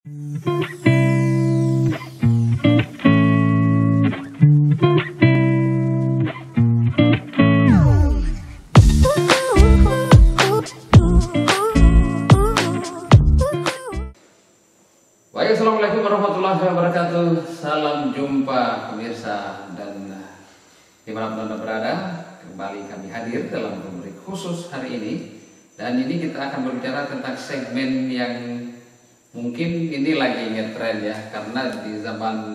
Baik, assalamualaikum warahmatullahi wabarakatuh. Salam jumpa pemirsa dan dimanapun Anda berada. Kembali kami hadir dalam rubrik khusus hari ini. Dan ini kita akan berbicara tentang segmen yang mungkin ini lagi ngetren ya. Karena di zaman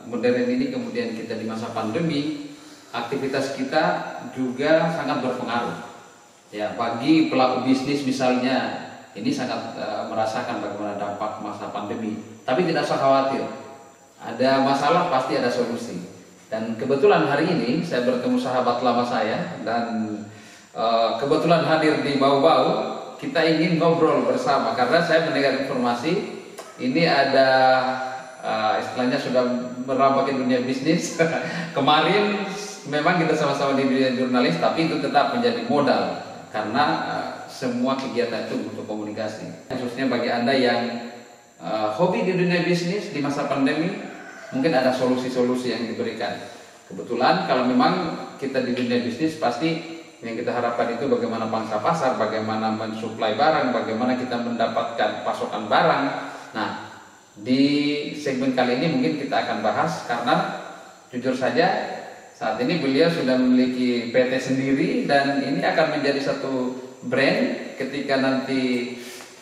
modern ini, kemudian kita di masa pandemi, aktivitas kita juga sangat berpengaruh. Ya, bagi pelaku bisnis misalnya, ini sangat merasakan bagaimana dampak masa pandemi. Tapi tidak usah khawatir, ada masalah pasti ada solusi. Dan kebetulan hari ini saya bertemu sahabat lama saya dan kebetulan hadir di Bau-Bau. Kita ingin ngobrol bersama karena saya mendengar informasi ini ada istilahnya sudah merambah ke dunia bisnis. Kemarin memang kita sama-sama di dunia jurnalis, tapi itu tetap menjadi modal karena semua kegiatan itu untuk komunikasi. Khususnya bagi Anda yang hobi di dunia bisnis di masa pandemi, mungkin ada solusi-solusi yang diberikan. Kebetulan kalau memang kita di dunia bisnis, pasti yang kita harapkan itu bagaimana pangsa pasar, bagaimana mensuplai barang, bagaimana kita mendapatkan pasokan barang. Nah, di segmen kali ini mungkin kita akan bahas karena jujur saja saat ini beliau sudah memiliki PT sendiri dan ini akan menjadi satu brand. Ketika nanti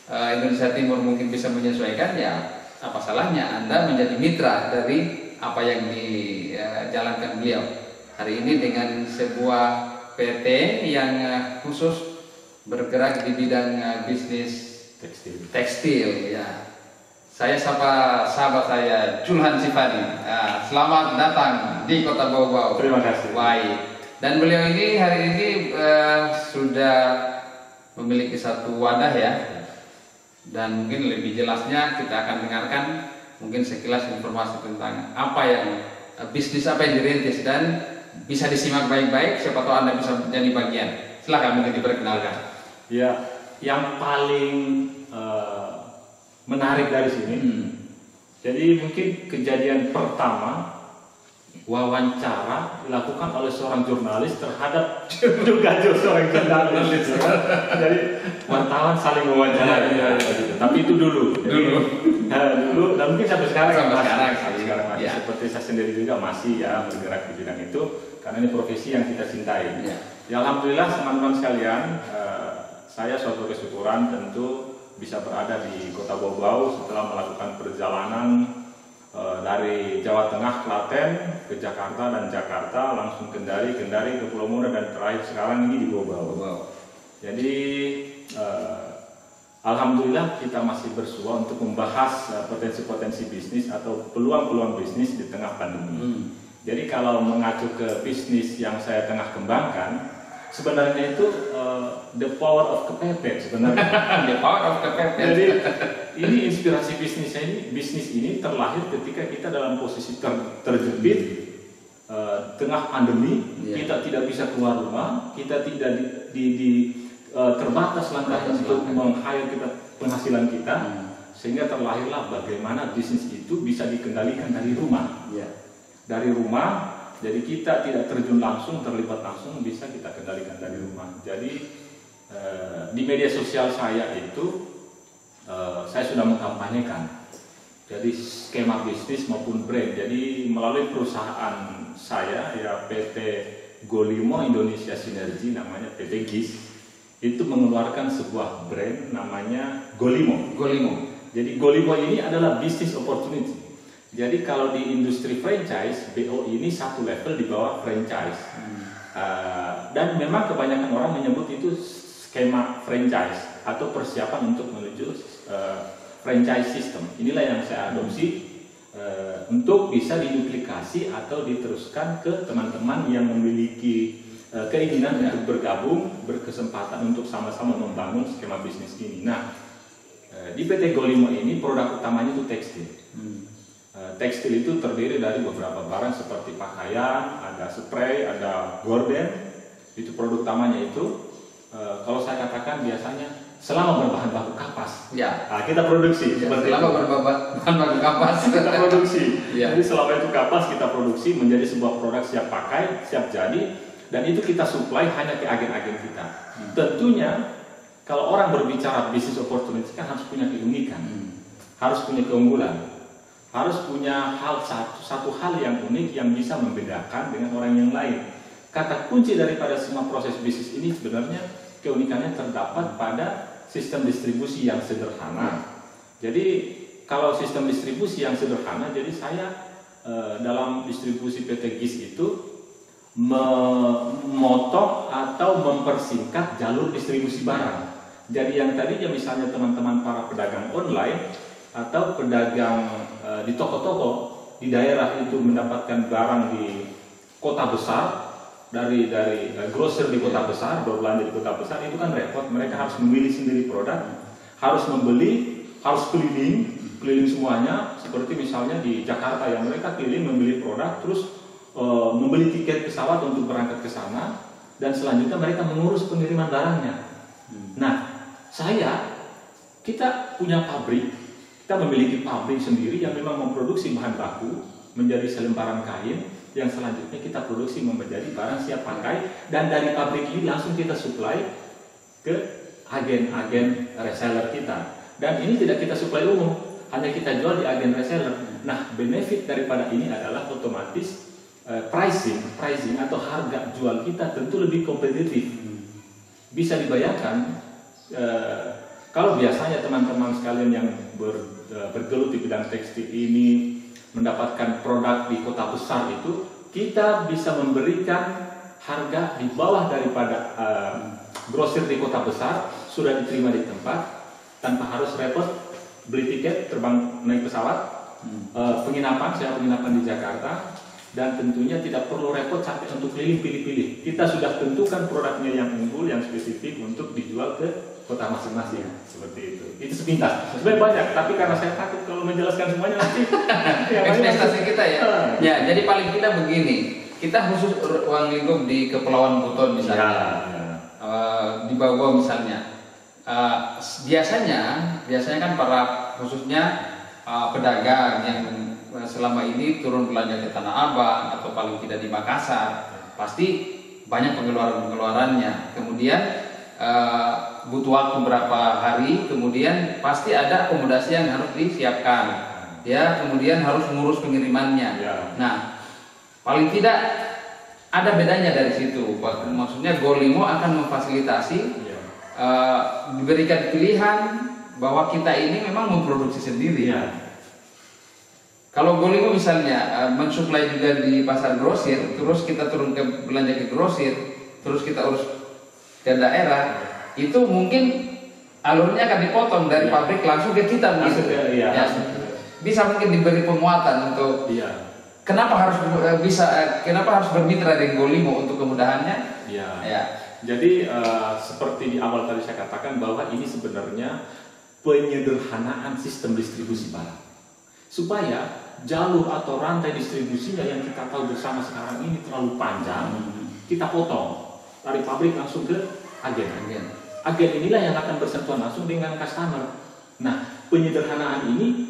Indonesia Timur mungkin bisa menyesuaikan, ya apa salahnya Anda menjadi mitra dari apa yang dijalankan beliau hari ini dengan sebuah PT yang khusus bergerak di bidang bisnis tekstil ya. Saya sapa sahabat saya Julhan Sifani. Selamat datang di Kota Bau-Bau. Terima kasih. Baik. Dan beliau ini hari ini sudah memiliki satu wadah ya. Dan mungkin lebih jelasnya kita akan dengarkan mungkin sekilas informasi tentang apa yang bisnis apa yang dirintis dan bisa disimak baik-baik. Siapa tahu Anda bisa menjadi bagian. Silakan mungkin diperkenalkan. Ya, yang paling menarik dari sini. Jadi mungkin kejadian pertama wawancara dilakukan oleh seorang jurnalis terhadap juga seorang jurnalis. Jadi wartawan saling wawancara. Tapi itu dulu. Dulu dan mungkin sampai sekarang masih. Ya. Seperti saya sendiri juga masih ya bergerak di bidang itu karena ini profesi yang kita cintai. Ya, alhamdulillah teman-teman sekalian, saya suatu kesyukuran tentu bisa berada di Kota Bau-Bau setelah melakukan perjalanan dari Jawa Tengah, Klaten ke Jakarta dan Jakarta langsung Kendari ke Pulau Moda dan terakhir sekarang ini di Bau-Bau. Jadi alhamdulillah kita masih bersua untuk membahas potensi-potensi bisnis atau peluang-peluang bisnis di tengah pandemi. Jadi kalau mengacu ke bisnis yang saya tengah kembangkan, sebenarnya itu the power of kepepet sebenarnya. The power of kepepet. Jadi ini inspirasi bisnis ini terlahir ketika kita dalam posisi terjepit tengah pandemi. Kita tidak bisa keluar rumah, kita tidak terbatas langkah untuk meng-hire penghasilan kita, sehingga terlahirlah bagaimana bisnis itu bisa dikendalikan dari rumah. Dari rumah. Jadi kita tidak terjun langsung, terlibat langsung, bisa kita kendalikan dari rumah. Jadi di media sosial saya itu saya sudah mengkampanyekan. Jadi skema bisnis maupun brand. Jadi melalui perusahaan saya ya PT Golimo Indonesia Sinergi namanya PT GIS itu mengeluarkan sebuah brand namanya Golimo. Jadi Golimo ini adalah business opportunity. Jadi kalau di industri franchise, BO ini satu level di bawah franchise. Dan memang kebanyakan orang menyebut itu skema franchise atau persiapan untuk menuju franchise system. Inilah yang saya adopsi untuk bisa diduplikasi atau diteruskan ke teman-teman yang memiliki keinginan untuk bergabung, berkesempatan untuk sama-sama membangun skema bisnis ini. Nah, di PT Golimo ini produk utamanya itu tekstil. Tekstil itu terdiri dari beberapa barang seperti pakaian, ada spray, ada gorden. Itu produk utamanya itu. Kalau saya katakan biasanya selama berbahan baku kapas. Ya. Nah, kita produksi. Ya, selama berbahan baku kapas. Kita produksi. Ya. Jadi selama itu kapas kita produksi menjadi sebuah produk siap pakai, siap jadi, dan itu kita supply hanya ke agen-agen kita. Tentunya kalau orang berbicara business opportunity kan harus punya keunikan, harus punya keunggulan, harus punya satu hal yang unik yang bisa membedakan dengan orang yang lain. Kata kunci daripada semua proses bisnis ini sebenarnya keunikannya terdapat pada sistem distribusi yang sederhana. Jadi kalau sistem distribusi yang sederhana, jadi saya dalam distribusi PT GIS itu memotong atau mempersingkat jalur distribusi barang. Jadi yang tadinya misalnya teman-teman para pedagang online atau pedagang di toko-toko di daerah itu mendapatkan barang di kota besar, dari grocer di kota besar, berbelanja di kota besar, itu kan repot. Mereka harus memilih sendiri produk, harus membeli, harus keliling semuanya. Seperti misalnya di Jakarta yang mereka keliling membeli produk, terus membeli tiket pesawat untuk berangkat ke sana, dan selanjutnya mereka mengurus pengiriman barangnya. Nah, kita punya pabrik, kita memiliki pabrik sendiri yang memang memproduksi bahan baku menjadi selembaran kain, yang selanjutnya kita produksi menjadi barang siap pakai, dan dari pabrik ini langsung kita supply ke agen-agen reseller kita. Dan ini tidak kita supply umum, hanya kita jual di agen reseller. Nah, benefit daripada ini adalah otomatis pricing atau harga jual kita tentu lebih kompetitif. Bisa dibayangkan kalau biasanya teman-teman sekalian yang bergelut di bidang tekstil ini mendapatkan produk di kota besar itu, kita bisa memberikan harga di bawah daripada grosir di kota besar, sudah diterima di tempat tanpa harus repot beli tiket, terbang naik pesawat, penginapan, saya penginapan di Jakarta, dan tentunya tidak perlu repot sampai untuk keliling pilih-pilih. Kita sudah tentukan produknya yang unggul, yang spesifik untuk dijual ke kota masing-masing, seperti itu. Itu sepintas. Sebenarnya banyak, tapi karena saya takut kalau menjelaskan semuanya nanti ekspektasi kita ya. Ya, jadi paling tidak begini. Kita khusus uang lingkup di Kepulauan Buton misalnya, di Bawah misalnya. Biasanya kan para khususnya pedagang yang selama ini turun belanja ke Tanah Abang atau paling tidak di Makassar, pasti banyak pengeluarannya. Kemudian butuh waktu berapa hari, kemudian pasti ada akomodasi yang harus disiapkan, ya, kemudian harus mengurus pengirimannya. Nah, paling tidak ada bedanya dari situ. Maksudnya Golimo akan memfasilitasi, diberikan pilihan bahwa kita ini memang memproduksi sendiri. Kalau Golimo misalnya mensuplai juga di pasar grosir, terus kita turun ke belanja ke grosir, terus kita urus ke daerah, itu mungkin alurnya akan dipotong dari pabrik langsung ke kita begitu. Bisa mungkin diberi penguatan untuk kenapa harus bermitra dengan Golimo untuk kemudahannya. Jadi seperti di awal tadi saya katakan bahwa ini sebenarnya penyederhanaan sistem distribusi barang, supaya jalur atau rantai distribusinya yang kita tahu bersama sekarang ini terlalu panjang, kita potong dari pabrik langsung ke agen. Agen inilah yang akan bersentuhan langsung dengan customer. Nah, penyederhanaan ini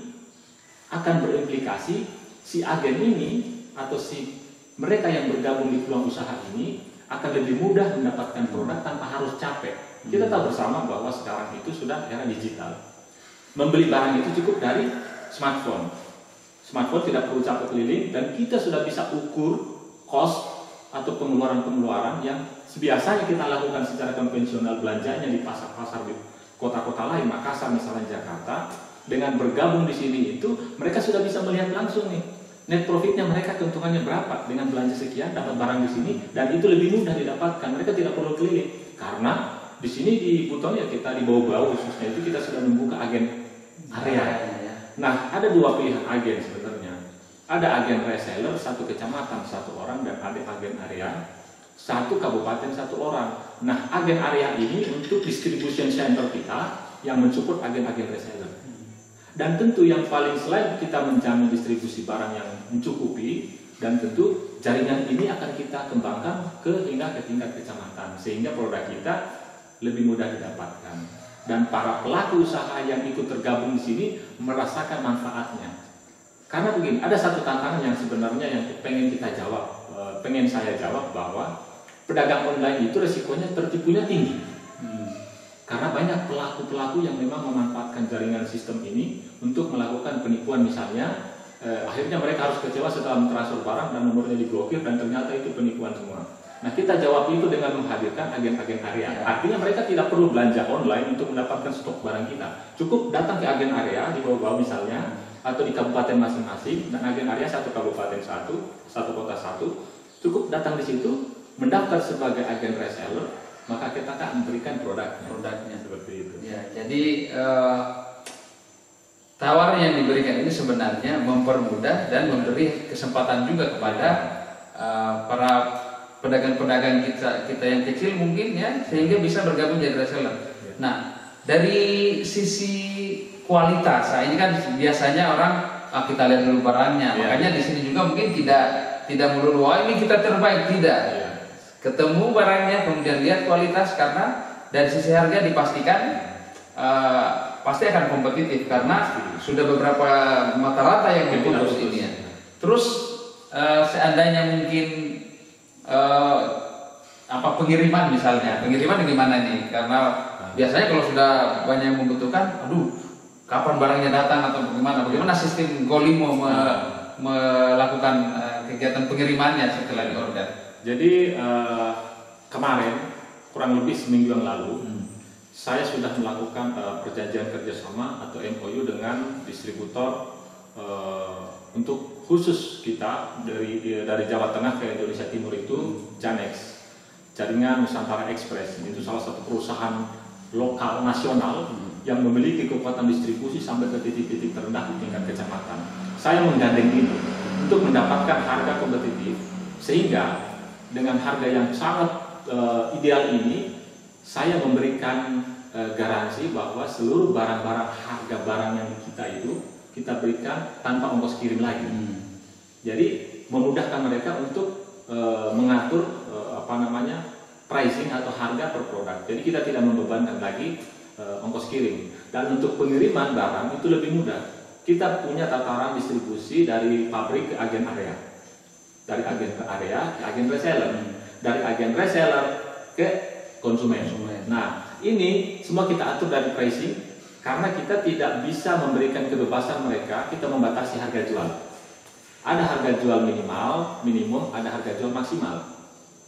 akan berimplikasi si agen ini atau si mereka yang bergabung di peluang usaha ini akan lebih mudah mendapatkan produk tanpa harus capek. Kita tahu bersama bahwa sekarang itu sudah era digital. Membeli barang itu cukup dari smartphone. Smartphone tidak perlu capek keliling, dan kita sudah bisa ukur cost atau pengeluaran-pengeluaran yang biasanya kita lakukan secara konvensional belanjanya di pasar-pasar di kota-kota lain, Makassar misalnya, Jakarta. Dengan bergabung di sini itu mereka sudah bisa melihat langsung nih net profitnya mereka, keuntungannya berapa dengan belanja sekian dapat barang di sini, dan itu lebih mudah didapatkan. Mereka tidak perlu keliling karena di sini di Buton ya, kita di Bau-Bau khususnya itu kita sudah membuka agen area. Nah, ada dua pilihan agen sebenarnya. Ada agen reseller satu kecamatan satu orang, dan ada agen area satu kabupaten satu orang. Nah, agen area ini untuk distribution center kita yang mensupport agen-agen reseller. Dan tentu yang paling selain kita menjamin distribusi barang yang mencukupi, dan tentu jaringan ini akan kita kembangkan hingga ke tingkat kecamatan, sehingga produk kita lebih mudah didapatkan. dan para pelaku usaha yang ikut tergabung di sini merasakan manfaatnya. Karena begini, ada satu tantangan yang sebenarnya yang pengen kita jawab, pengen saya jawab, bahwa pedagang online itu resikonya tertipunya tinggi. Karena banyak pelaku-pelaku yang memang memanfaatkan jaringan sistem ini untuk melakukan penipuan misalnya, akhirnya mereka harus kecewa setelah mentransfer barang dan nomornya diblokir dan ternyata itu penipuan semua. Nah, kita jawab itu dengan menghadirkan agen-agen area. Artinya mereka tidak perlu belanja online untuk mendapatkan stok barang kita. Cukup datang ke agen area di bawah-bawah misalnya, atau di kabupaten masing-masing, dan agen area satu kabupaten satu kota satu, cukup datang di situ, mendaftar sebagai agen reseller, maka kita akan memberikan produknya seperti itu. Ya, jadi tawaran yang diberikan ini sebenarnya mempermudah dan memberi kesempatan juga kepada para pedagang-pedagang kita yang kecil mungkin ya, sehingga bisa bergabung jadi reseller. Nah, dari sisi kualitas, nah ini kan biasanya orang kita lihat dulu barangnya, makanya di sini juga mungkin tidak melulu ini kita terbaik, tidak. Ketemu barangnya kemudian lihat kualitas, karena dari sisi harga dipastikan pasti akan kompetitif karena sudah beberapa mata rata yang diputus ini ya. Terus seandainya mungkin pengiriman misalnya, pengiriman gimana nih? Karena biasanya kalau sudah banyak yang membutuhkan, aduh kapan barangnya datang atau bagaimana sistem Golimo melakukan kegiatan pengirimannya setelah diorder? Jadi kemarin kurang lebih seminggu yang lalu saya sudah melakukan perjanjian kerjasama atau MOU dengan distributor untuk khusus kita dari Jawa Tengah ke Indonesia Timur itu Janex, Jaringan Nusantara Express. Itu salah satu perusahaan lokal nasional yang memiliki kekuatan distribusi sampai ke titik-titik terendah di tingkat kecamatan. Saya menggandeng itu untuk mendapatkan harga kompetitif, sehingga dengan harga yang sangat ideal ini saya memberikan garansi bahwa seluruh barang-barang, harga barang yang kita itu kita berikan tanpa ongkos kirim lagi. Jadi memudahkan mereka untuk mengatur pricing atau harga per produk. Jadi kita tidak membebankan lagi ongkos kirim. Dan untuk pengiriman barang itu lebih mudah. Kita punya tataran distribusi dari pabrik ke agen area, dari agen ke area ke agen reseller, dari agen reseller ke konsumen. Nah, ini semua kita atur dari pricing, karena kita tidak bisa memberikan kebebasan mereka. Kita membatasi harga jual. Ada harga jual minimum, ada harga jual maksimal.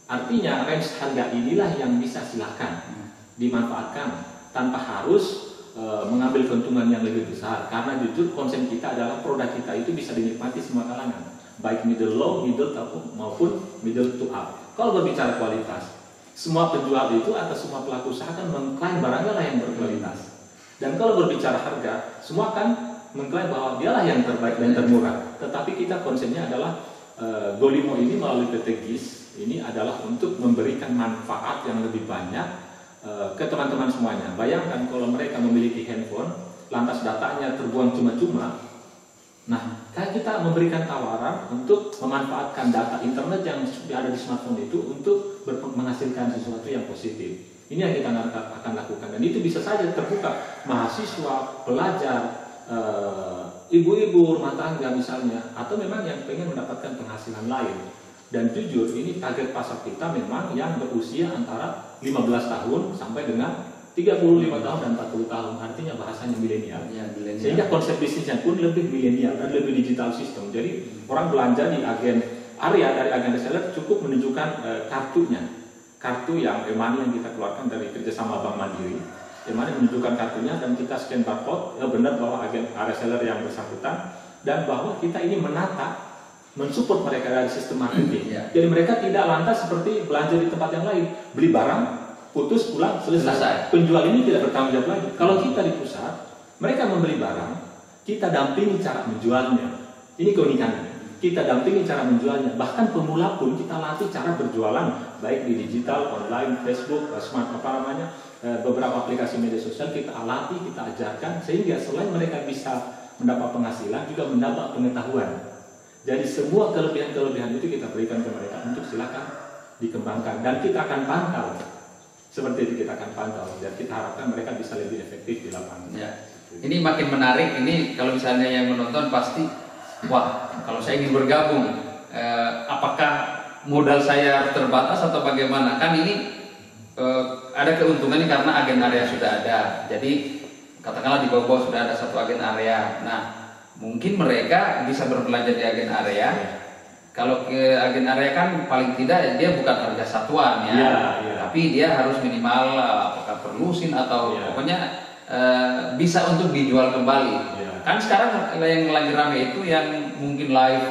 Artinya range harga inilah yang bisa silakan dimanfaatkan tanpa harus mengambil keuntungan yang lebih besar. Karena jujur konsen kita adalah produk kita itu bisa dinikmati semua kalangan, baik middle low, middle maupun middle to up. Kalau berbicara kualitas, semua penjual itu atau semua pelaku usaha kan mengklaim barangnya lah yang berkualitas. Dan kalau berbicara harga, semua kan mengklaim bahwa dialah yang terbaik dan termurah. Tetapi kita konsennya adalah Golimo ini melalui PT GIS ini adalah untuk memberikan manfaat yang lebih banyak ke teman-teman semuanya. Bayangkan kalau mereka memiliki handphone, lantas datanya terbuang cuma-cuma. Nah, kita memberikan tawaran untuk memanfaatkan data internet yang sudah ada di smartphone itu untuk menghasilkan sesuatu yang positif. Ini yang kita akan lakukan, dan itu bisa saja terbuka mahasiswa, pelajar, ibu-ibu rumah tangga misalnya, atau memang yang pengen mendapatkan penghasilan lain. Dan jujur ini target pasar kita memang yang berusia antara 15 tahun sampai dengan 35 tahun dan 40 tahun, artinya bahasanya milenial. Sehingga konsep bisnisnya pun lebih milenial dan lebih digital sistem. Jadi orang belanja di agen area dari agen reseller cukup menunjukkan kartunya, kartu yang e-money yang kita keluarkan dari kerjasama Bank Mandiri. E-money menunjukkan kartunya dan kita scan barcode, benar bahwa agen reseller yang bersangkutan, dan bahwa kita ini mensupport mereka dari sistem marketing. Jadi mereka tidak lantas seperti belanja di tempat yang lain, beli barang, putus, pulang, selesai. Penjual ini tidak bertanggung jawab lagi. Kalau kita di pusat, mereka membeli barang, kita dampingi cara menjualnya. Ini keunikannya. Kita dampingi cara menjualnya. Bahkan pemula pun kita latih cara berjualan, baik di digital, online, Facebook, beberapa aplikasi media sosial kita latih, kita ajarkan, sehingga selain mereka bisa mendapat penghasilan, juga mendapat pengetahuan. Jadi semua kelebihan-kelebihan itu kita berikan ke mereka untuk silakan dikembangkan, dan kita akan pantau seperti itu kita akan pantau. Dan kita harapkan mereka bisa lebih efektif di lapangan. Ya. Ini makin menarik. Ini kalau misalnya yang menonton pasti, wah, kalau saya ingin bergabung, apakah modal saya terbatas atau bagaimana? Kan ini ada keuntungannya karena agen area sudah ada. Jadi katakanlah di bawah sudah ada satu agen area. Nah, mungkin mereka bisa berbelanja di agen area. Kalau ke agen area kan paling tidak dia bukan harga satuan ya, tapi dia harus minimal apakah perlusin atau pokoknya bisa untuk dijual kembali. Kan sekarang yang lagi rame itu yang mungkin live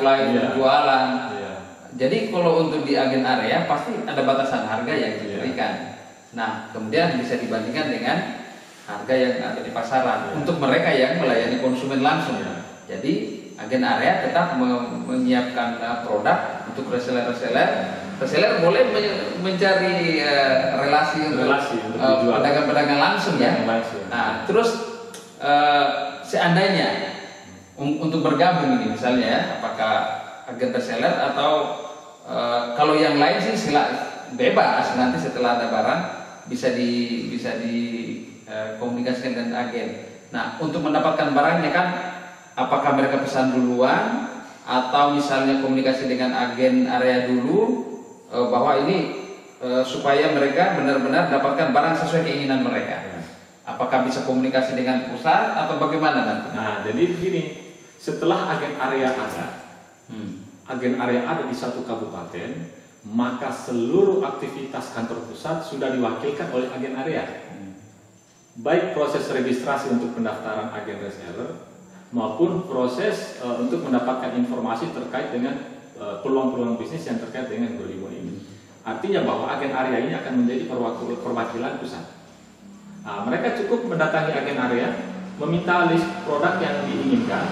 jualan. Jadi kalau untuk di agen area pasti ada batasan harga yang diberikan. Nah, kemudian bisa dibandingkan dengan harga yang ada di pasaran untuk mereka yang melayani konsumen langsung. Jadi agen area tetap menyiapkan produk untuk reseller. Reseller boleh mencari relasi untuk pedagang-pedagang langsung ya. Nah, terus seandainya untuk bergabung ini misalnya ya, apakah agen reseller atau kalau yang lain sih bebas, nanti setelah ada barang bisa dikomunikasikan dengan agen. Nah, untuk mendapatkan barangnya kan apakah mereka pesan duluan atau misalnya komunikasi dengan agen area dulu bahwa ini supaya mereka benar-benar dapatkan barang sesuai keinginan mereka. Apakah bisa komunikasi dengan pusat atau bagaimana nanti? Nah, jadi begini, setelah agen area ada di satu kabupaten, maka seluruh aktivitas kantor pusat sudah diwakilkan oleh agen area. Baik proses registrasi untuk pendaftaran agen reseller maupun proses untuk mendapatkan informasi terkait dengan peluang-peluang bisnis yang terkait dengan Golimo ini. Artinya bahwa agen area ini akan menjadi perwakilan pusat. Nah, mereka cukup mendatangi agen area, meminta list produk yang diinginkan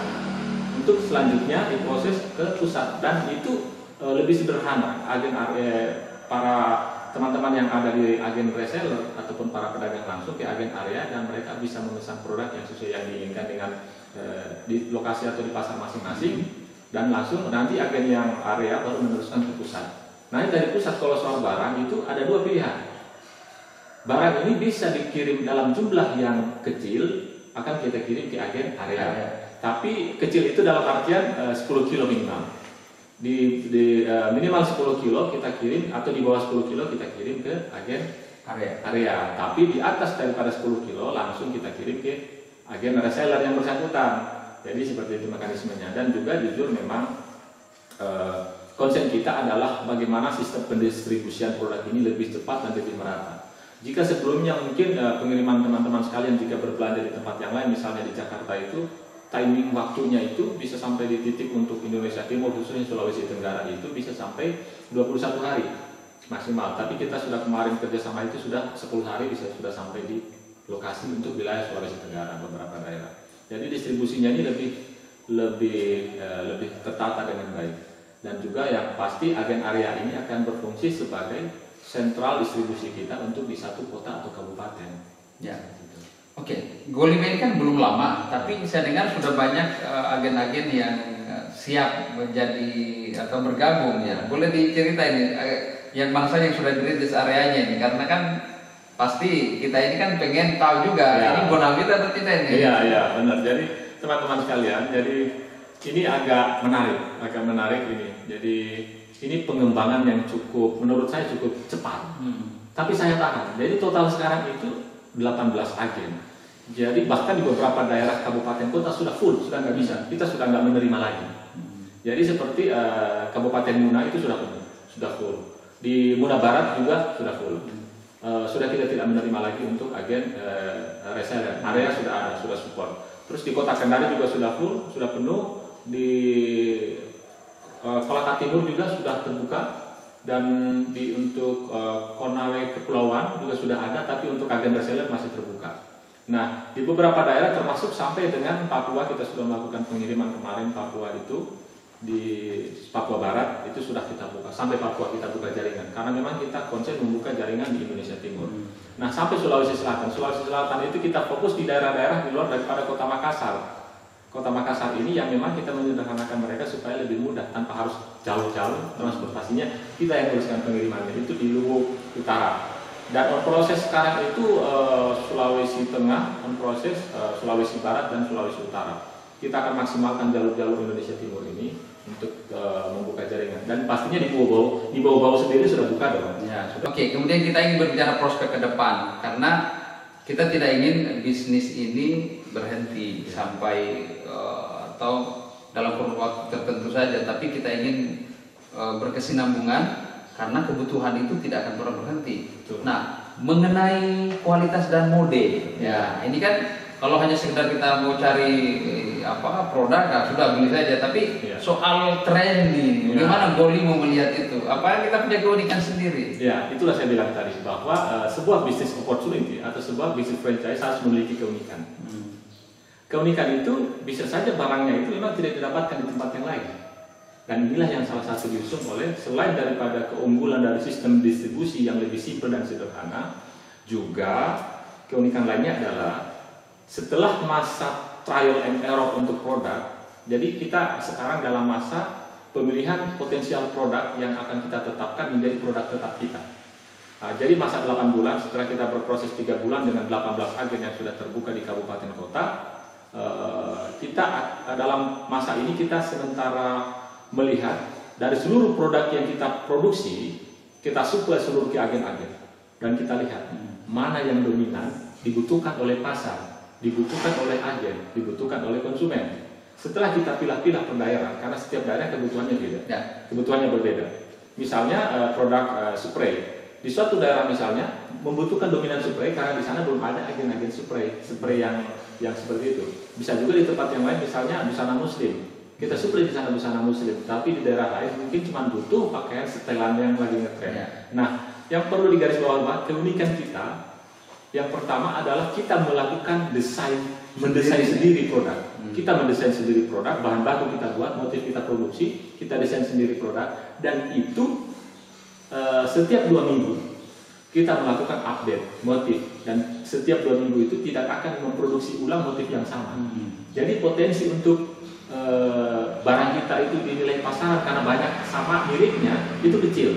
untuk selanjutnya diproses ke pusat, dan itu lebih sederhana. Agen area, para teman-teman yang ada di agen reseller ataupun para pedagang langsung ke agen area, dan mereka bisa memesan produk yang sesuai yang diinginkan dengan di lokasi atau di pasar masing-masing, dan langsung nanti agen yang area baru meneruskan ke pusat. Nah, dari pusat kalau soal barang itu ada dua pilihan. Barang ini bisa dikirim dalam jumlah yang kecil, akan kita kirim ke agen area. Tapi kecil itu dalam artian 10 kilo minimal. Di minimal 10 kilo kita kirim, atau di bawah 10 kilo kita kirim ke agen area. Tapi di atas daripada 10 kilo langsung kita kirim ke agen reseller yang bersangkutan. Jadi seperti itu mekanismenya. Dan juga jujur memang konsen kita adalah bagaimana sistem pendistribusian produk ini lebih cepat dan lebih merata. Jika sebelumnya mungkin pengiriman teman-teman sekalian jika berbelanja di tempat yang lain, misalnya di Jakarta, itu timing waktunya itu bisa sampai di titik untuk Indonesia Timur, khususnya Sulawesi Tenggara, itu bisa sampai 21 hari maksimal. Tapi kita sudah kemarin kerjasama itu sudah 10 hari bisa sudah sampai di lokasi untuk wilayah Sulawesi Tenggara beberapa daerah. Jadi distribusinya ini lebih tertata dengan baik. Dan juga yang pasti agen area ini akan berfungsi sebagai sentral distribusi kita untuk di satu kota atau kabupaten. Ya. Oke, Golimo ini kan belum lama, tapi saya dengar sudah banyak agen-agen yang siap menjadi atau bergabung ya. Boleh diceritain yang bangsa yang sudah dirintis areanya ini, karena kan pasti kita ini kan pengen tahu juga ini bonafit atau tidak ini. Iya, benar. Jadi teman-teman sekalian, jadi ini agak menarik ini. Jadi ini pengembangan yang cukup, menurut saya cukup cepat. Tapi saya tahan. Jadi total sekarang itu 18 agen. Jadi bahkan di beberapa daerah kabupaten kota sudah full, sudah nggak bisa. Kita sudah nggak menerima lagi. Jadi seperti Kabupaten Muna itu sudah penuh, sudah full. Di Muna Barat juga sudah full. Sudah kita tidak menerima lagi untuk agen reseller. Area sudah ada, sudah support. Terus di Kota Kendari juga sudah full, sudah penuh. Di Kolaka Timur juga sudah terbuka, dan untuk Konawe Kepulauan juga sudah ada, tapi untuk agen reseller masih terbuka. Nah, di beberapa daerah termasuk sampai dengan Papua, kita sudah melakukan pengiriman kemarin. Papua itu di Papua Barat itu sudah kita buka, sampai Papua kita buka jaringan, karena memang kita konsen membuka jaringan di Indonesia Timur. Nah, sampai Sulawesi Selatan itu kita fokus di daerah-daerah di luar daripada Kota Makassar. Kota Makassar ini yang memang kita menyederhanakan mereka supaya lebih mudah, tanpa harus jauh-jauh transportasinya, kita yang uruskan pengirimannya itu di Luwu Utara. Dan on proses sekarang itu Sulawesi Tengah, on proses Sulawesi Barat dan Sulawesi Utara. Kita akan maksimalkan jalur-jalur Indonesia Timur ini untuk membuka jaringan. Dan pastinya di bawah sendiri sudah buka dong. Ya, oke, kemudian kita ingin berbicara prospek ke depan karena kita tidak ingin bisnis ini berhenti sampai atau dalam kurun waktu tertentu saja, tapi kita ingin berkesinambungan karena kebutuhan itu tidak akan pernah berhenti. Betul. Nah, mengenai kualitas dan mode, ya ini kan kalau hanya sekedar kita mau cari produk, nah sudah beli saja. Tapi soal tren nih, bagaimana Goli mau melihat itu? Apa kita punya keunikan sendiri? Ya, itulah saya bilang tadi bahwa sebuah bisnis opportunity atau sebuah bisnis franchise harus memiliki keunikan. Keunikan itu bisa saja barangnya itu memang tidak didapatkan di tempat yang lain. Dan inilah yang salah satu diusung oleh, selain daripada keunggulan dari sistem distribusi yang lebih simpel dan sederhana, juga keunikan lainnya adalah setelah masa trial and error untuk produk, jadi kita sekarang dalam masa pemilihan potensial produk yang akan kita tetapkan menjadi produk tetap kita. Nah, jadi masa 8 bulan setelah kita berproses 3 bulan dengan 18 agen yang sudah terbuka di kabupaten kota, kita dalam masa ini kita sementara melihat dari seluruh produk yang kita produksi, kita suplai seluruh ke agen-agen dan kita lihat mana yang dominan, dibutuhkan oleh pasar, dibutuhkan oleh agen, dibutuhkan oleh konsumen. Setelah kita pilah-pilah per daerah, karena setiap daerah kebutuhannya beda, kebutuhannya berbeda. Misalnya produk spray di suatu daerah misalnya membutuhkan dominan spray karena di sana belum ada agen-agen spray yang seperti itu. Bisa juga di tempat yang lain, misalnya busana muslim. Kita suplai di sana busana muslim, tapi di daerah lain mungkin cuma butuh pakaian setelan yang lagi ngetren. Nah, yang perlu digarisbawahi keunikan kita, yang pertama adalah kita melakukan mendesain sendiri produk. Kita mendesain sendiri produk, bahan baku kita buat, motif kita produksi, kita desain sendiri produk, dan itu setiap 2 minggu kita melakukan update motif, dan setiap 2 minggu itu tidak akan memproduksi ulang motif yang sama. Jadi potensi untuk barang kita itu dinilai pasaran karena banyak sama miripnya itu kecil.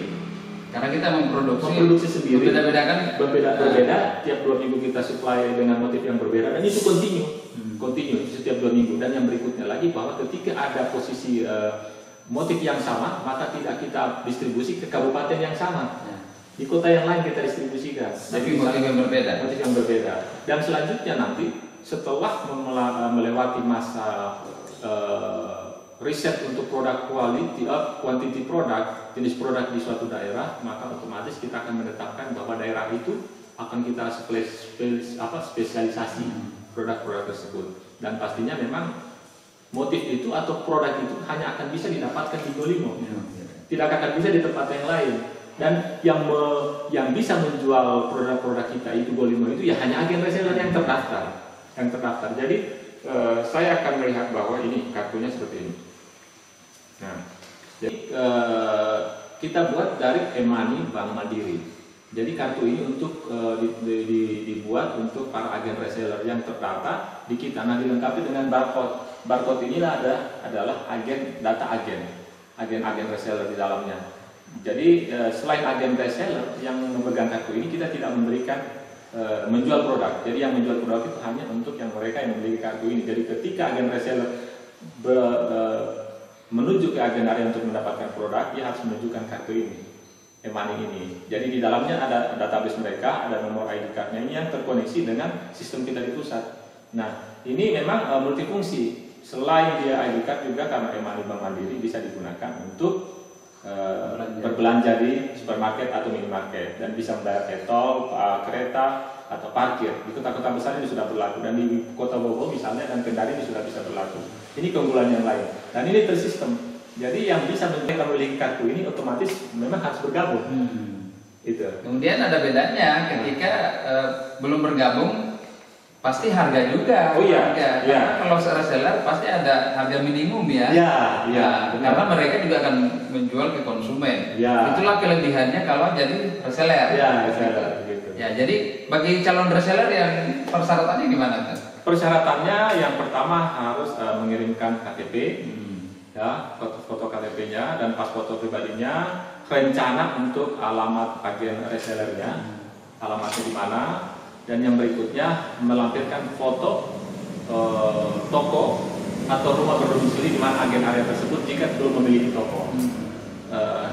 Karena kita memproduksi sendiri, berbeda. Tiap 2 minggu kita supply dengan motif yang berbeda, dan itu continue setiap 2 minggu. Dan yang berikutnya lagi bahwa ketika ada posisi motif yang sama, maka tidak kita distribusi ke kabupaten yang sama. Di kota yang lain kita distribusikan. Tapi motif yang berbeda. Dan selanjutnya nanti setelah melewati masa riset untuk produk quantity produk, jenis produk di suatu daerah, maka otomatis kita akan menetapkan bahwa daerah itu akan kita spesialisasi produk-produk tersebut. Dan pastinya memang motif itu atau produk itu hanya akan bisa didapatkan di Golimo, tidak akan bisa di tempat yang lain. Dan yang bisa menjual produk-produk kita itu Golimo itu ya hanya agen reseller yang terdaftar. Jadi saya akan melihat bahwa ini kartunya seperti ini. Nah, jadi kita buat dari e-money Bank Mandiri. Jadi kartu ini untuk dibuat untuk para agen reseller yang terdata di kita. Nah, dilengkapi dengan barcode. Barcode ini adalah data agen reseller di dalamnya. Jadi selain agen reseller yang memegang kartu ini, kita tidak memberikan menjual produk. Jadi yang menjual produk itu hanya untuk yang mereka yang memiliki kartu ini. Jadi ketika agen reseller menuju ke agen area untuk mendapatkan produk, dia harus menunjukkan kartu ini, e-money ini. Jadi di dalamnya ada database mereka, ada nomor ID card-nya ini yang terkoneksi dengan sistem kita di pusat. Nah, ini memang multifungsi. Selain dia ID card juga karena e-money Bank Mandiri bisa digunakan untuk berbelanja di supermarket atau minimarket, dan bisa membayar tol, kereta atau parkir. Di kota-kota besar ini sudah berlaku, dan di kota Bogor misalnya dan Kendari ini sudah bisa berlaku. Ini keunggulan yang lain, dan ini tersistem. Jadi yang bisa memiliki kartu ini otomatis memang harus bergabung. Itu. Kemudian ada bedanya ketika belum bergabung. Pasti harga juga. Oh iya. Karena kalau reseller pasti ada harga minimum ya. Karena mereka juga akan menjual ke konsumen. Itulah kelebihannya kalau jadi reseller. Gitu. Ya, jadi bagi calon reseller yang persyaratannya gimana? Persyaratannya yang pertama harus mengirimkan KTP, foto KTP-nya dan pas foto pribadinya, rencana untuk alamat agen resellernya. alamatnya di mana, dan yang berikutnya melampirkan foto toko atau rumah berdomisili di mana agen area tersebut jika belum memiliki toko.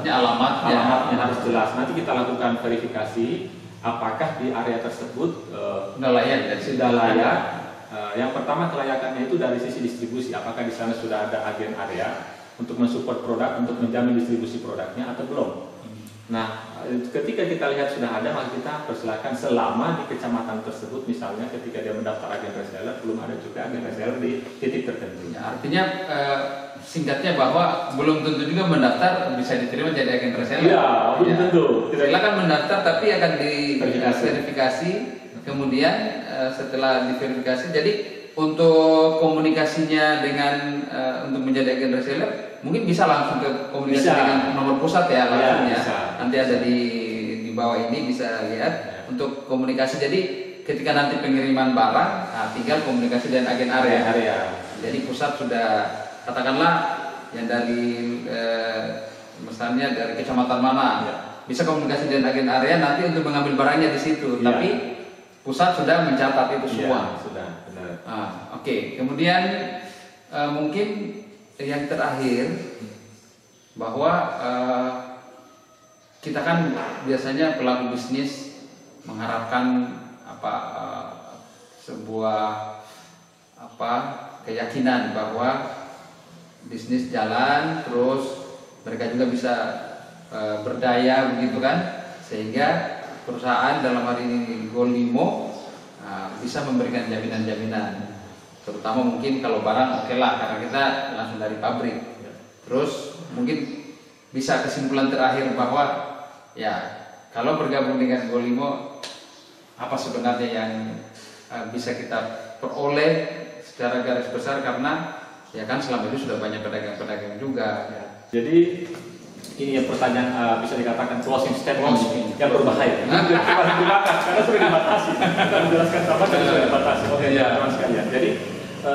Ini alamatnya harus jelas. Nanti kita lakukan verifikasi apakah di area tersebut sudah layak. Yang pertama, kelayakannya itu dari sisi distribusi, apakah di sana sudah ada agen area untuk mensupport produk, untuk menjamin distribusi produknya atau belum. Nah, ketika kita lihat sudah ada, maka kita persilahkan selama di kecamatan tersebut, misalnya ketika dia mendaftar agen reseller, belum ada juga agen reseller di titik tertentu. Ya, artinya singkatnya bahwa belum tentu juga mendaftar bisa diterima jadi agen reseller. Iya, belum tentu. Silakan mendaftar, tapi akan diverifikasi. Kemudian setelah diverifikasi, jadi untuk komunikasinya dengan untuk menjadi agen reseller, mungkin bisa langsung ke komunikasi dengan nomor pusat ya langsung ya. Nanti ada di bawah ini bisa lihat untuk komunikasi. Jadi ketika nanti pengiriman barang, tinggal komunikasi dengan agen area. Jadi pusat sudah katakanlah yang dari misalnya dari kecamatan mana, bisa komunikasi dengan agen area nanti untuk mengambil barangnya di situ. Tapi pusat sudah mencatat itu semua. Sudah, benar. Oke. Kemudian mungkin yang terakhir bahwa kita kan biasanya pelaku bisnis mengharapkan sebuah keyakinan bahwa bisnis jalan terus mereka juga bisa berdaya begitu kan, sehingga perusahaan dalam hari ini Golimo bisa memberikan jaminan-jaminan, terutama mungkin kalau barang oke lah karena kita langsung dari pabrik. Terus mungkin bisa kesimpulan terakhir bahwa ya kalau bergabung dengan Golimo, apa sebenarnya yang bisa kita peroleh secara garis besar, karena ya kan selama itu sudah banyak pedagang-pedagang juga ya. Jadi ini ya pertanyaan bisa dikatakan closing statement yang berbahaya. Karena sudah dibatasi. Kita menjelaskan sama dan sudah dibatasi. Oke ya, teman sekalian. Jadi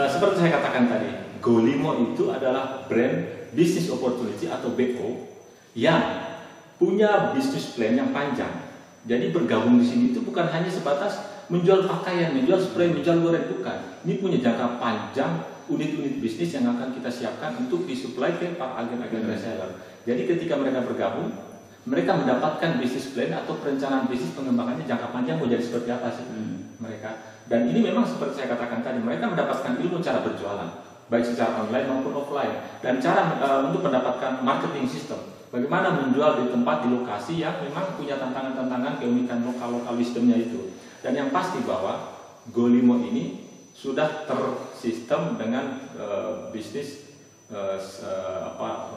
seperti saya katakan tadi, Golimo itu adalah brand business opportunity atau BO yang punya bisnis plan yang panjang. Jadi bergabung di sini itu bukan hanya sebatas menjual pakaian, menjual spray, menjual goreng, bukan. Ini punya jangka panjang, unit-unit bisnis yang akan kita siapkan untuk disuplai ke para agen-agen reseller. Jadi ketika mereka bergabung, mereka mendapatkan bisnis plan atau perencanaan bisnis pengembangannya jangka panjang mau jadi seperti apa sih mereka. Dan ini memang seperti saya katakan tadi, mereka mendapatkan ilmu cara berjualan, baik secara online maupun offline, dan cara untuk mendapatkan marketing system. Bagaimana menjual di tempat, di lokasi yang memang punya tantangan-tantangan keunikan lokal wisdomnya itu. Dan yang pasti bahwa Golimo ini sudah tersistem dengan bisnis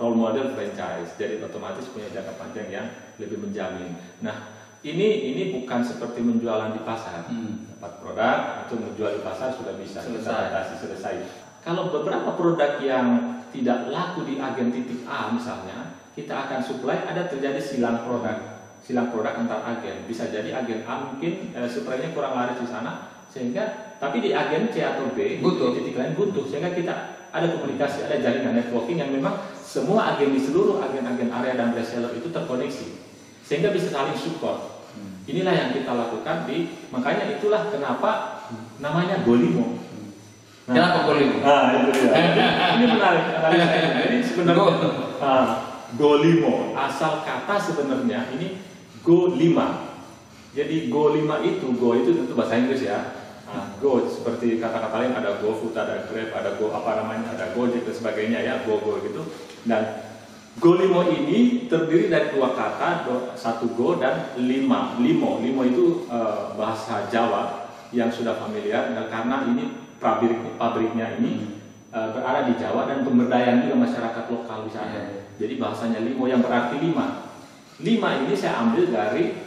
role model franchise, jadi otomatis punya jangka panjang yang lebih menjamin. Nah, ini bukan seperti menjualan di pasar, dapat produk itu menjual di pasar sudah bisa selesai. Kalau beberapa produk yang tidak laku di agen titik A misalnya, kita akan supply, ada terjadi silang produk antar agen. Bisa jadi agen A mungkin suplainya kurang laris di sana, sehingga tapi di agen C atau B butuh, di titik lain butuh, sehingga kita ada komunikasi, ada jaringan networking yang memang semua agen di seluruh agen-agen area dan reseller itu terkoneksi, sehingga bisa saling support. Inilah yang kita lakukan makanya itulah kenapa namanya Golimo. Kenapa Golimo? Itu dia. Ini menarik. Jadi sebenarnya Golimo asal kata sebenarnya ini Go5. Jadi Go5 itu tentu bahasa Inggris ya. Go seperti kata-kata lain, ada GoFood, ada Grab, ada ada Gojek dan sebagainya ya, Go gitu. Dan Golimo ini terdiri dari dua kata, satu Go dan limo. Limo itu bahasa Jawa yang sudah familiar, dan karena ini pabriknya ini berada di Jawa dan pemberdayaan juga masyarakat lokal di sana. Jadi bahasanya limo yang berarti lima. Lima ini saya ambil dari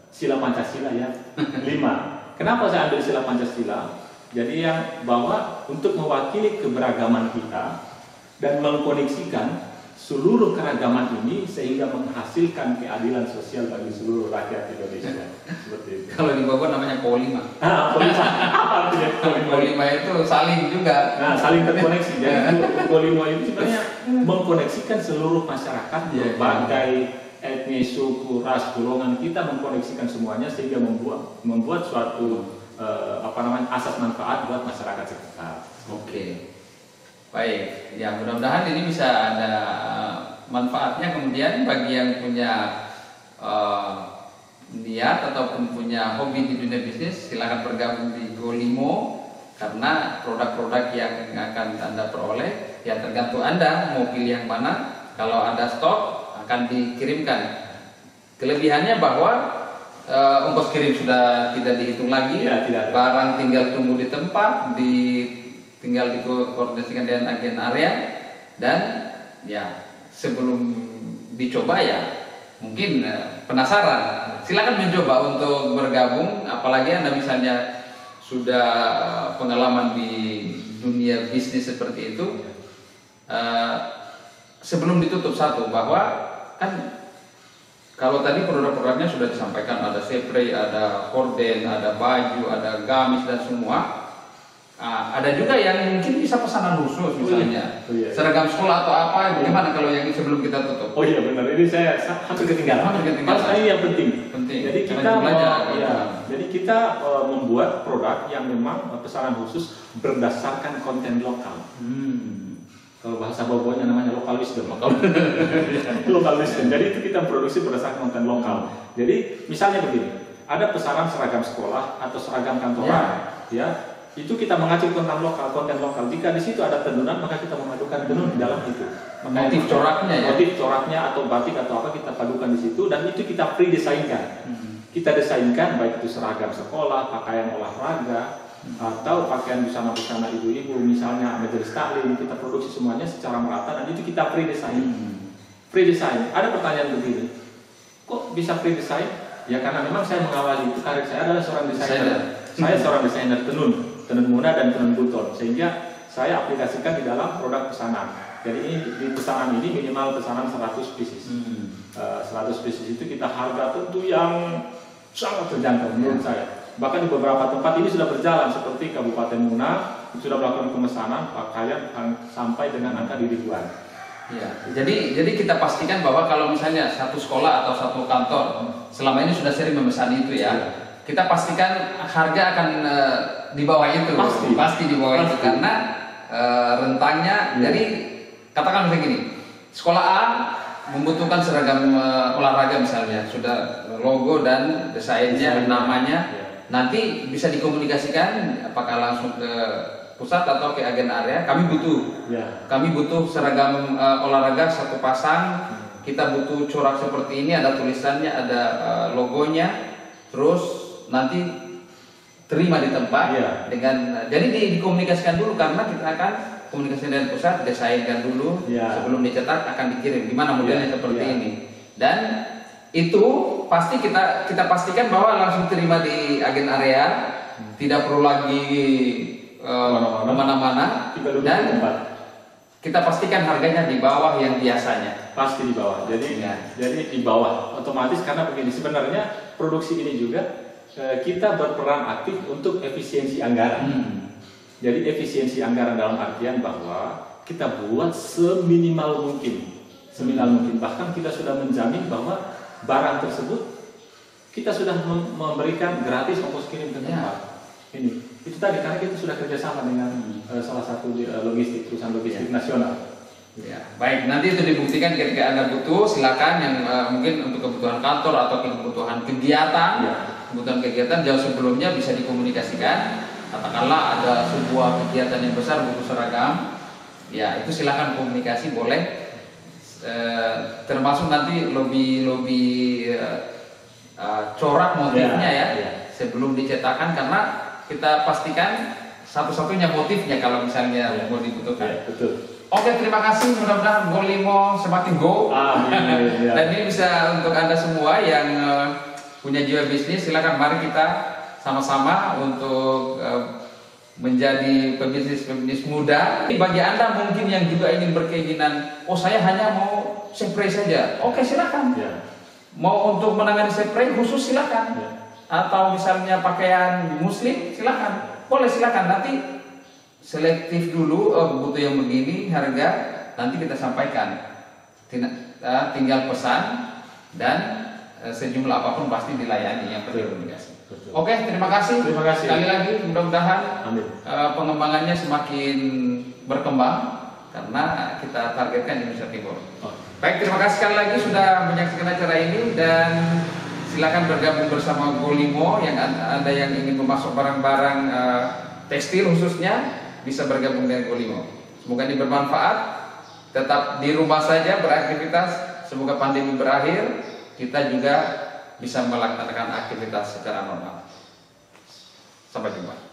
sila Pancasila ya, 5. Kenapa saya ambil sila Pancasila? Jadi yang bahwa untuk mewakili keberagaman kita dan mengkoneksikan seluruh keragaman ini sehingga menghasilkan keadilan sosial bagi seluruh rakyat Indonesia. Seperti itu. Kalau di Bogor namanya Polima. Polima. Apa artinya Polima? Polima itu saling juga. Saling terkoneksi. Jadi Polima itu sebenarnya mengkoneksikan seluruh masyarakat berbagai etnis, suku, ras, golongan, kita mengkoneksikan semuanya sehingga membuat suatu asas manfaat buat masyarakat sekitar. Oke, baik. Ya, mudah-mudahan ini bisa ada manfaatnya kemudian bagi yang punya niat ataupun punya hobi di dunia bisnis. Silakan bergabung di Golimo, karena produk-produk yang akan Anda peroleh ya tergantung Anda mau pilih yang mana. Kalau ada stok akan dikirimkan. Kelebihannya bahwa ongkos kirim sudah tidak dihitung lagi, ya, tidak. Barang tinggal tunggu di tempat, tinggal dikoordinasikan dengan agen area, dan ya sebelum dicoba ya mungkin penasaran, silakan mencoba untuk bergabung, apalagi Anda misalnya sudah pengalaman di dunia bisnis seperti itu. Sebelum ditutup satu, bahwa kan kalau tadi produk-produknya sudah disampaikan, ada spray, ada horden, ada baju, ada gamis dan semua. Ada juga yang mungkin bisa pesanan khusus misalnya, seragam sekolah atau apa. Bagaimana kalau yang sebelum kita tutup? Oh iya benar, ini saya hampir ketinggalan. Ini yang penting. Jadi kita membuat produk yang memang pesanan khusus berdasarkan konten lokal. Kalau bahasa Bogornya namanya lokal wisdom. Lokal wisdom. Jadi itu kita produksi berdasarkan konten lokal. Jadi misalnya begini, ada pesanan seragam sekolah atau seragam kantoran, ya. Itu kita mengacu konten lokal. Jika di situ ada tenunan, maka kita memadukan tenun di dalam itu. Motif coraknya atau batik atau apa kita padukan di situ, dan itu kita pre-desainkan. Kita desainkan baik itu seragam sekolah, pakaian olahraga, atau pakaian busana-busana ibu-ibu, misalnya majelis taklim, kita produksi semuanya secara merata, dan itu kita pre-desain. Ada pertanyaan begini, kok bisa pre-desain? Ya karena memang saya mengawali itu, karir saya adalah seorang desainer. Saya seorang desainer tenun muna dan tenun buton, sehingga saya aplikasikan di dalam produk pesanan. Jadi ini di pesanan ini minimal pesanan 100 pieces. 100 pieces itu kita harga tentu yang sangat terjangkau menurut saya. Bahkan di beberapa tempat ini sudah berjalan, seperti Kabupaten Muna sudah melakukan pemesanan pakaian sampai dengan angka di ribuan. Ya, jadi kita pastikan bahwa kalau misalnya satu sekolah atau satu kantor selama ini sudah sering memesan itu ya, kita pastikan harga akan di bawah itu. Pasti di bawah itu, karena rentangnya. Jadi katakan begini, sekolah A membutuhkan seragam olahraga misalnya, sudah logo dan desainnya, namanya. Nanti bisa dikomunikasikan apakah langsung ke pusat atau ke agen area. Kami butuh seragam olahraga satu pasang. Kita butuh corak seperti ini, ada tulisannya, ada logonya. Terus nanti terima di tempat dengan. Jadi dikomunikasikan dulu, karena kita akan komunikasi dengan pusat, desainkan dulu sebelum dicetak, akan dikirim. Gimana modelnya seperti ini, dan itu pasti kita pastikan bahwa langsung terima di agen area, tidak perlu lagi kemana-mana, dan kita pastikan harganya di bawah yang biasanya. Pasti di bawah. Jadi di bawah otomatis, karena begini, sebenarnya produksi ini juga kita berperan aktif untuk efisiensi anggaran. Jadi efisiensi anggaran dalam artian bahwa kita buat seminimal mungkin. Bahkan kita sudah menjamin bahwa barang tersebut kita sudah memberikan gratis ongkos kirim ke tempat. Itu tadi, karena kita sudah kerjasama dengan salah satu perusahaan logistik nasional. Ya, baik, nanti itu dibuktikan ketika Anda butuh, silakan yang mungkin untuk kebutuhan kantor atau kebutuhan kegiatan jauh sebelumnya bisa dikomunikasikan. Katakanlah ada sebuah kegiatan yang besar butuh seragam, ya itu silakan komunikasi, boleh. Termasuk nanti lobby corak motifnya sebelum dicetakkan, karena kita pastikan satu-satunya motifnya kalau misalnya mau dibutuhkan. Betul. Oke, terima kasih. Mudah-mudahan Golimo semakin go. Dan ini bisa untuk Anda semua yang punya jiwa bisnis, silakan mari kita sama-sama untuk menjadi pebisnis muda. Bagi Anda mungkin yang juga ingin berkeinginan, saya hanya mau spray saja. Oke, silakan. Mau untuk menangani spray khusus silakan. Atau misalnya pakaian muslim silakan. Boleh, silakan. Nanti selektif dulu, butuh yang begini harga, nanti kita sampaikan. Tinggal pesan, dan sejumlah apapun pasti dilayani, yang berkomunikasi. Oke, terima kasih. Terima kasih. Sekali lagi mudah-mudahan pengembangannya semakin berkembang karena kita targetkan Indonesia Timur. Baik, terima kasih sekali lagi sudah menyaksikan acara ini, dan silakan bergabung bersama Golimo. Yang ada yang ingin memasok barang-barang tekstil khususnya, bisa bergabung dengan Golimo. Semoga ini bermanfaat. Tetap di rumah saja beraktivitas. Semoga pandemi berakhir, kita juga bisa melaksanakan aktivitas secara normal. Sampai jumpa.